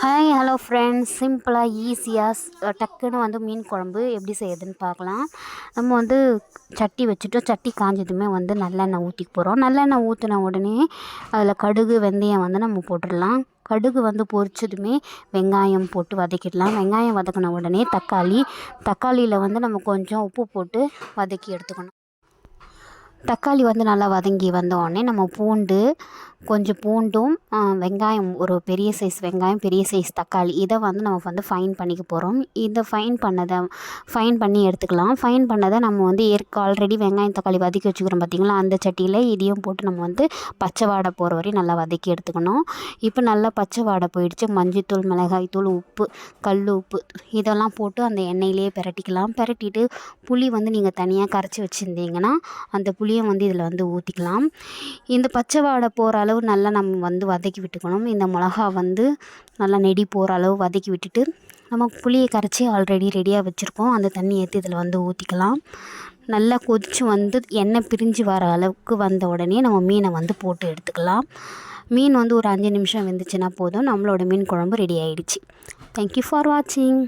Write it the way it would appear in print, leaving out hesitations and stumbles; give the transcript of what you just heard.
Hi hello friends, சிம்பிளாக ஈஸியாக டக்குன்னு வந்து மீன் குழம்பு எப்படி செய்யுதுன்னு பார்க்கலாம். நம்ம வந்து சட்டி வச்சுட்டோம். சட்டி காஞ்சதுமே வந்து நல்லெண்ணெய் ஊற்றிக்க போகிறோம். நல்லெண்ணெய் ஊற்றின உடனே அதில் கடுகு வெந்தயம் வந்து நம்ம போட்டுடலாம். கடுகு வந்து பொரிச்சதுமே வெங்காயம் போட்டு வதக்கிடலாம். வெங்காயம் வதக்கின உடனே தக்காளியில் வந்து நம்ம கொஞ்சம் உப்பு போட்டு வதக்கி எடுத்துக்கணும். தக்காளி வந்து நல்லா வதங்கி வந்த உடனே நம்ம கொஞ்சம் பூண்டும் வெங்காயம், ஒரு பெரிய சைஸ் வெங்காயம், பெரிய சைஸ் தக்காளி, இதை வந்து நம்ம வந்து ஃபைன் பண்ணிக்க போகிறோம். இதை ஃபைன் பண்ணி எடுத்துக்கலாம். ஃபைன் பண்ணதை நம்ம வந்து ஆல்ரெடி வெங்காயம் தக்காளி வதக்கி வச்சுக்கிறோம் பார்த்திங்களா, அந்த சட்டியில் இதையும் போட்டு நம்ம வந்து பச்சை வாடை போகிற வரையும் நல்லா வதக்கி எடுத்துக்கணும். இப்போ நல்லா பச்சை வாடை போயிடுச்சு. மஞ்சள்தூள், மிளகாய்த்தூள், உப்பு, கல் உப்பு இதெல்லாம் போட்டு அந்த எண்ணெயிலே பிரட்டிக்கலாம். பிரட்டிட்டு புளி வந்து நீங்கள் தனியாக கரைச்சி வச்சுருந்தீங்கன்னா அந்த புளியை வந்து இதில் வந்து ஊற்றிக்கலாம். இந்த பச்சை வாடை போகிற அளவு நல்லா நம்ம வந்து வதக்கி விட்டுக்கணும். இந்த மிளகா வந்து நல்லா நெடி போகிற அளவு வதக்கி விட்டுட்டு நம்ம புளியை கரைச்சி ஆல்ரெடி ரெடியாக வச்சுருக்கோம். அந்த தண்ணி ஏற்றி இதில் வந்து ஊற்றிக்கலாம். நல்லா கொதித்து வந்து எண்ணெய் பிரிஞ்சு வர அளவுக்கு வந்த உடனே நம்ம மீனை வந்து போட்டு எடுத்துக்கலாம். மீன் வந்து ஒரு 5 நிமிஷம் வெந்துச்சுன்னா போதும். நம்மளோட மீன் குழம்பு ரெடி ஆகிடுச்சு. தேங்க்யூ ஃபார் வாட்சிங்.